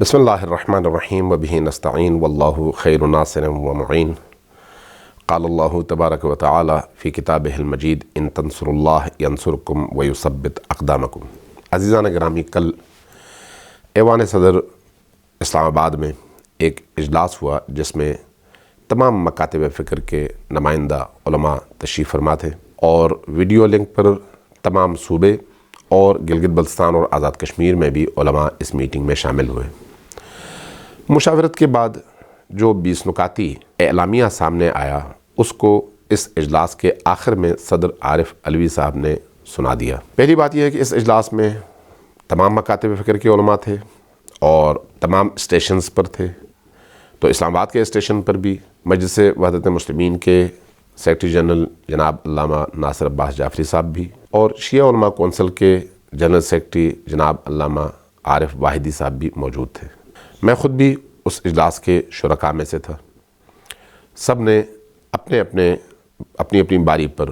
بسم اللہ الرحمن الرحیم وبہ نستعین واللہ خیر ناصر ومعین قال اللہ تبارک و تعالی فی کتابہ المجید ان تنصروا اللہ ینصرکم ویثبت اقدامکم۔ عزیزان گرامی، کل ایوان صدر اسلام آباد میں ایک اجلاس ہوا جس میں تمام مکاتب فکر کے نمائندہ علماء تشریف فرما تھے، اور ویڈیو لنک پر تمام صوبے اور گلگت بلتستان اور آزاد کشمیر میں بھی علماء اس میٹنگ میں شامل ہوئے۔ مشاورت کے بعد جو 20 نکاتی اعلامیہ سامنے آیا اس کو اس اجلاس کے آخر میں صدر عارف علوی صاحب نے سنا دیا۔ پہلی بات یہ ہے کہ اس اجلاس میں تمام مکاتب فکر کے علماء تھے اور تمام اسٹیشنز پر تھے، تو اسلام آباد کے اسٹیشن پر بھی مجلس وحدت مسلمین کے سیکرٹری جنرل جناب علامہ ناصر عباس جعفری صاحب بھی، اور شیعہ علماء کونسل کے جنرل سیکرٹری جناب علامہ عارف واحدی صاحب بھی موجود تھے۔ میں خود بھی اس اجلاس کے شرکاء میں سے تھا۔ سب نے اپنی باری پر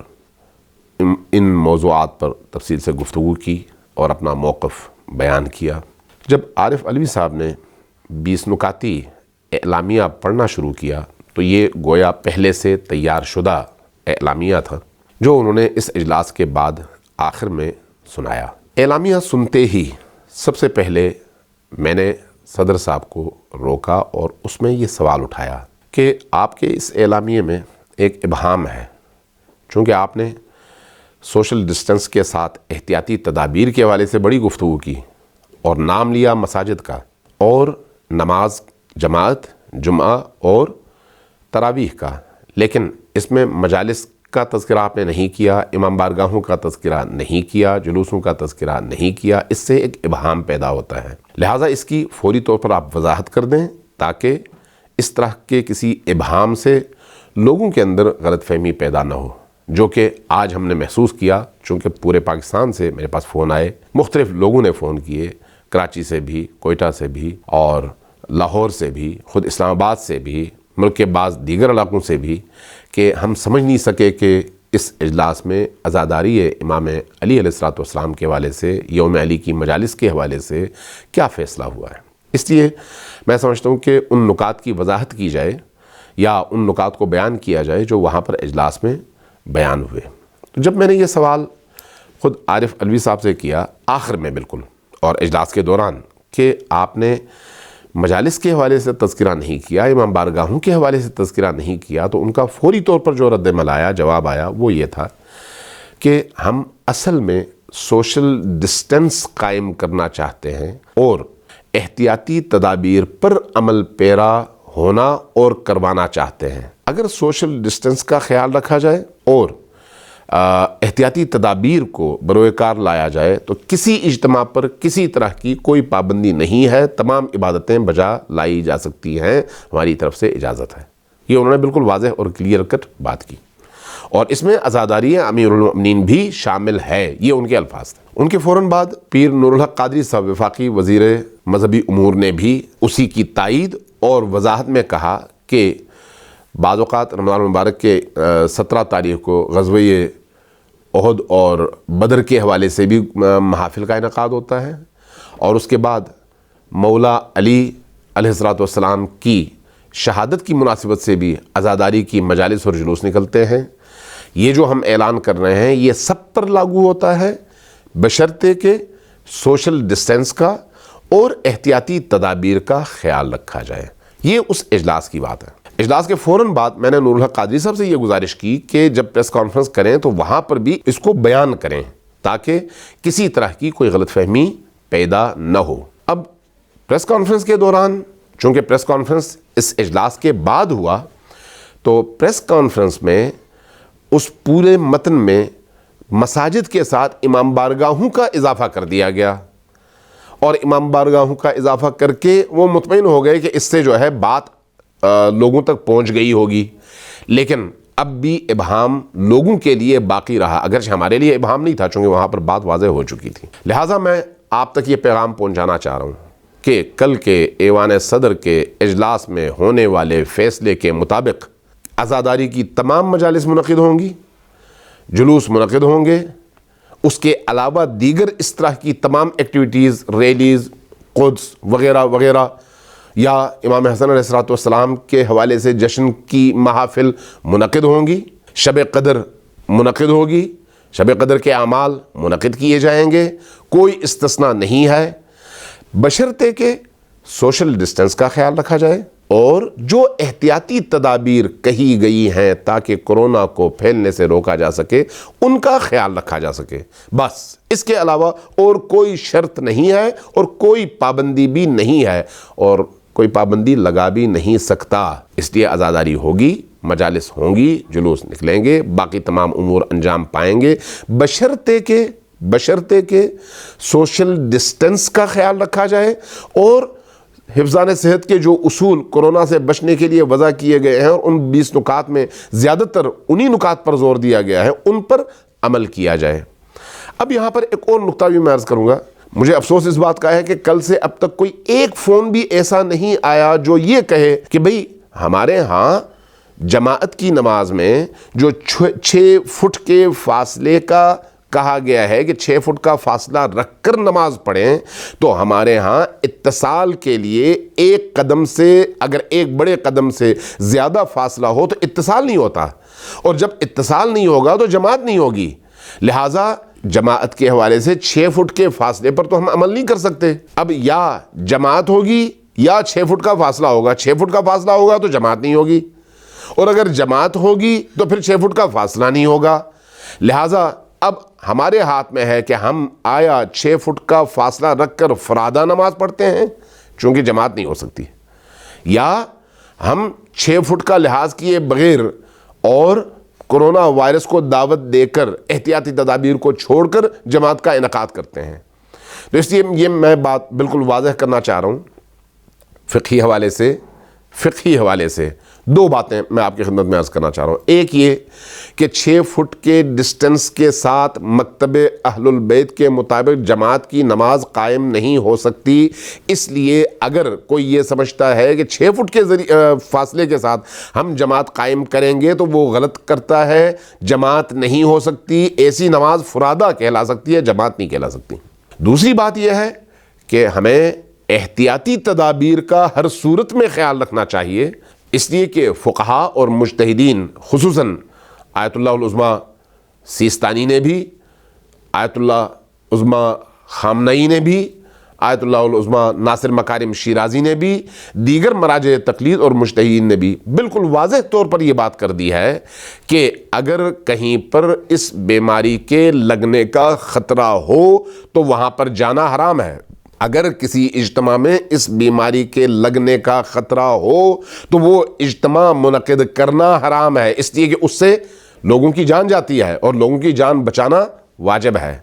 ان موضوعات پر تفصیل سے گفتگو کی اور اپنا موقف بیان کیا۔ جب عارف علوی صاحب نے 20 نکاتی اعلامیہ پڑھنا شروع کیا تو یہ گویا پہلے سے تیار شدہ اعلامیہ تھا جو انہوں نے اس اجلاس کے بعد آخر میں سنایا۔ اعلامیہ سنتے ہی سب سے پہلے میں نے صدر صاحب کو روکا اور اس میں یہ سوال اٹھایا کہ آپ کے اس اعلامیے میں ایک ابہام ہے، چونکہ آپ نے سوشل ڈسٹنس کے ساتھ احتیاطی تدابیر کے حوالے سے بڑی گفتگو کی اور نام لیا مساجد کا اور نماز جماعت جمعہ اور تراویح کا، لیکن اس میں مجالس کا تذکرہ آپ نے نہیں کیا، امام بارگاہوں کا تذکرہ نہیں کیا، جلوسوں کا تذکرہ نہیں کیا۔ اس سے ایک ابہام پیدا ہوتا ہے، لہٰذا اس کی فوری طور پر آپ وضاحت کر دیں تاکہ اس طرح کے کسی ابہام سے لوگوں کے اندر غلط فہمی پیدا نہ ہو، جو کہ آج ہم نے محسوس کیا، چونکہ پورے پاکستان سے میرے پاس فون آئے، مختلف لوگوں نے فون کیے، کراچی سے بھی، کوئٹہ سے بھی اور لاہور سے بھی، خود اسلام آباد سے بھی، ملک کے بعض دیگر علاقوں سے بھی، کہ ہم سمجھ نہیں سکے کہ اس اجلاس میں عزاداری امام علی علیہ السلام کے حوالے سے، یوم علی کی مجالس کے حوالے سے کیا فیصلہ ہوا ہے۔ اس لیے میں سمجھتا ہوں کہ ان نکات کی وضاحت کی جائے یا ان نکات کو بیان کیا جائے جو وہاں پر اجلاس میں بیان ہوئے۔ تو جب میں نے یہ سوال خود عارف علوی صاحب سے کیا آخر میں بالکل اور اجلاس کے دوران کہ آپ نے مجالس کے حوالے سے تذکرہ نہیں کیا، امام بارگاہوں کے حوالے سے تذکرہ نہیں کیا، تو ان کا فوری طور پر جو رد عمل آیا، جواب آیا، وہ یہ تھا کہ ہم اصل میں سوشل ڈسٹنس قائم کرنا چاہتے ہیں اور احتیاطی تدابیر پر عمل پیرا ہونا اور کروانا چاہتے ہیں۔ اگر سوشل ڈسٹنس کا خیال رکھا جائے اور احتیاطی تدابیر کو بروئے کار لایا جائے تو کسی اجتماع پر کسی طرح کی کوئی پابندی نہیں ہے، تمام عبادتیں بجا لائی جا سکتی ہیں، ہماری طرف سے اجازت ہے۔ یہ انہوں نے بالکل واضح اور کلیئر کٹ بات کی، اور اس میں عزاداری امیر المؤمنین بھی شامل ہے، یہ ان کے الفاظ تھے۔ ان کے فوراً بعد پیر نور الحق قادری صاحب وفاقی وزیر مذہبی امور نے بھی اسی کی تائید اور وضاحت میں کہا کہ بعض اوقات رمضان المبارک کے 17 تاریخ کو غزوہ احد اور بدر کے حوالے سے بھی محافل کا انعقاد ہوتا ہے، اور اس کے بعد مولا علی علیہ السلام کی شہادت کی مناسبت سے بھی عزاداری کی مجالس اور جلوس نکلتے ہیں۔ یہ جو ہم اعلان کر رہے ہیں یہ سب پر لاگو ہوتا ہے بشرطے کہ سوشل ڈسٹنس کا اور احتیاطی تدابیر کا خیال رکھا جائے۔ یہ اس اجلاس کی بات ہے۔ اجلاس کے فوراً بعد میں نے نور الحق قادری صاحب سے یہ گزارش کی کہ جب پریس کانفرنس کریں تو وہاں پر بھی اس کو بیان کریں تاکہ کسی طرح کی کوئی غلط فہمی پیدا نہ ہو۔ اب پریس کانفرنس کے دوران، چونکہ پریس کانفرنس اس اجلاس کے بعد ہوا، تو پریس کانفرنس میں اس پورے متن میں مساجد کے ساتھ امام بارگاہوں کا اضافہ کر دیا گیا، اور امام بارگاہوں کا اضافہ کر کے وہ مطمئن ہو گئے کہ اس سے جو ہے بات لوگوں تک پہنچ گئی ہوگی، لیکن اب بھی ابہام لوگوں کے لیے باقی رہا، اگرچہ ہمارے لیے ابہام نہیں تھا چونکہ وہاں پر بات واضح ہو چکی تھی۔ لہٰذا میں آپ تک یہ پیغام پہنچانا چاہ رہا ہوں کہ کل کے ایوان صدر کے اجلاس میں ہونے والے فیصلے کے مطابق عزاداری کی تمام مجالس منعقد ہوں گی، جلوس منعقد ہوں گے، اس کے علاوہ دیگر اس طرح کی تمام ایکٹیویٹیز، ریلیز، قدس وغیرہ وغیرہ یا امام حسن علیہ الصلوۃ والسلام کے حوالے سے جشن کی محافل منعقد ہوں گی، شب قدر منعقد ہوگی، شب قدر کے اعمال منعقد کیے جائیں گے، کوئی استثناء نہیں ہے، بشرطے کہ سوشل ڈسٹنس کا خیال رکھا جائے اور جو احتیاطی تدابیر کہی گئی ہیں تاکہ کورونا کو پھیلنے سے روکا جا سکے ان کا خیال رکھا جا سکے، بس اس کے علاوہ اور کوئی شرط نہیں ہے اور کوئی پابندی بھی نہیں ہے اور کوئی پابندی لگا بھی نہیں سکتا۔ اس لیے عزاداری ہوگی، مجالس ہوں گی، جلوس نکلیں گے، باقی تمام امور انجام پائیں گے، بشرطے کہ سوشل ڈسٹنس کا خیال رکھا جائے اور حفظان صحت کے جو اصول کورونا سے بچنے کے لیے وضع کیے گئے ہیں اور ان 20 نکات میں زیادہ تر انہی نکات پر زور دیا گیا ہے ان پر عمل کیا جائے۔ اب یہاں پر ایک اور نقطہ بھی میں عرض کروں گا، مجھے افسوس اس بات کا ہے کہ کل سے اب تک کوئی ایک فون بھی ایسا نہیں آیا جو یہ کہے کہ بھئی ہمارے ہاں جماعت کی نماز میں جو 6 فٹ کے فاصلے کا کہا گیا ہے کہ 6 فٹ کا فاصلہ رکھ کر نماز پڑھیں، تو ہمارے ہاں اتصال کے لیے ایک قدم سے اگر ایک بڑے قدم سے زیادہ فاصلہ ہو تو اتصال نہیں ہوتا، اور جب اتصال نہیں ہوگا تو جماعت نہیں ہوگی، لہٰذا جماعت کے حوالے سے 6 فٹ کے فاصلے پر تو ہم عمل نہیں کر سکتے۔ اب یا جماعت ہوگی یا 6 فٹ کا فاصلہ ہوگا، 6 فٹ کا فاصلہ ہوگا تو جماعت نہیں ہوگی، اور اگر جماعت ہوگی تو پھر 6 فٹ کا فاصلہ نہیں ہوگا، لہٰذا اب ہمارے ہاتھ میں ہے کہ ہم آیا 6 فٹ کا فاصلہ رکھ کر فرادہ نماز پڑھتے ہیں چونکہ جماعت نہیں ہو سکتی، یا ہم 6 فٹ کا لحاظ کیے بغیر اور کورونا وائرس کو دعوت دے کر احتیاطی تدابیر کو چھوڑ کر جماعت کا انعقاد کرتے ہیں۔ تو اس لیے یہ میں بات بالکل واضح کرنا چاہ رہا ہوں، فقہی حوالے سے 2 باتیں میں آپ کی خدمت میں عرض کرنا چاہ رہا ہوں۔ ایک یہ کہ 6 فٹ کے ڈسٹنس کے ساتھ مکتب اہل البیت کے مطابق جماعت کی نماز قائم نہیں ہو سکتی، اس لیے اگر کوئی یہ سمجھتا ہے کہ 6 فٹ کے فاصلے کے ساتھ ہم جماعت قائم کریں گے تو وہ غلط کرتا ہے، جماعت نہیں ہو سکتی، ایسی نماز فرادہ کہلا سکتی ہے، جماعت نہیں کہلا سکتی۔ دوسری بات یہ ہے کہ ہمیں احتیاطی تدابیر کا ہر صورت میں خیال رکھنا چاہیے، اس لیے کہ فقہاء اور مجتہدین خصوصاً آیت اللہ العظمیٰ سیستانی نے بھی، آیت اللہ عظمیٰ خامنئی نے بھی، آیت اللہ العظمیٰ ناصر مکارم شیرازی نے بھی، دیگر مراجع تقلید اور مجتہدین نے بھی بالکل واضح طور پر یہ بات کر دی ہے کہ اگر کہیں پر اس بیماری کے لگنے کا خطرہ ہو تو وہاں پر جانا حرام ہے۔ اگر کسی اجتماع میں اس بیماری کے لگنے کا خطرہ ہو تو وہ اجتماع منعقد کرنا حرام ہے، اس لیے کہ اس سے لوگوں کی جان جاتی ہے اور لوگوں کی جان بچانا واجب ہے۔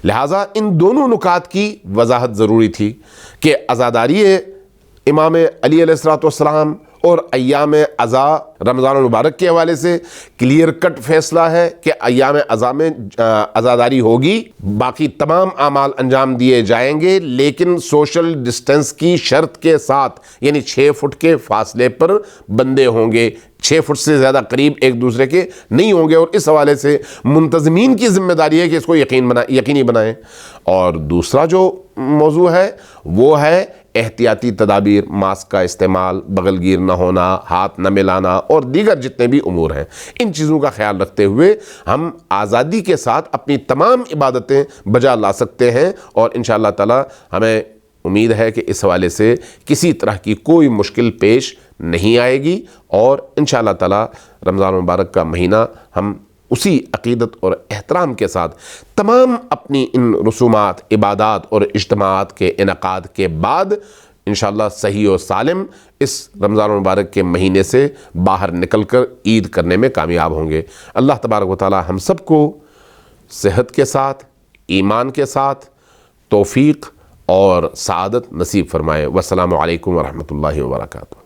لہٰذا ان دونوں نکات کی وضاحت ضروری تھی کہ عزاداری امام علی علیہ السلام اور ایام عزا رمضان المبارک کے حوالے سے کلیئر کٹ فیصلہ ہے کہ ایام عزا میں عزاداری ہوگی، باقی تمام اعمال انجام دیے جائیں گے، لیکن سوشل ڈسٹنس کی شرط کے ساتھ، یعنی 6 فٹ کے فاصلے پر بندے ہوں گے، 6 فٹ سے زیادہ قریب ایک دوسرے کے نہیں ہوں گے، اور اس حوالے سے منتظمین کی ذمہ داری ہے کہ اس کو یقینی بنائیں۔ اور دوسرا جو موضوع ہے وہ ہے احتیاطی تدابیر، ماسک کا استعمال، بغل گیر نہ ہونا، ہاتھ نہ ملانا اور دیگر جتنے بھی امور ہیں، ان چیزوں کا خیال رکھتے ہوئے ہم آزادی کے ساتھ اپنی تمام عبادتیں بجا لا سکتے ہیں، اور انشاءاللہ تعالی ہمیں امید ہے کہ اس حوالے سے کسی طرح کی کوئی مشکل پیش نہیں آئے گی، اور انشاءاللہ تعالی رمضان المبارک کا مہینہ ہم اسی عقیدت اور احترام کے ساتھ تمام اپنی ان رسومات، عبادات اور اجتماعات کے انعقاد کے بعد انشاءاللہ صحیح و سالم اس رمضان المبارک کے مہینے سے باہر نکل کر عید کرنے میں کامیاب ہوں گے۔ اللہ تبارک و تعالی ہم سب کو صحت کے ساتھ، ایمان کے ساتھ توفیق اور سعادت نصیب فرمائے۔ والسلام علیکم ورحمۃ اللہ وبرکاتہ۔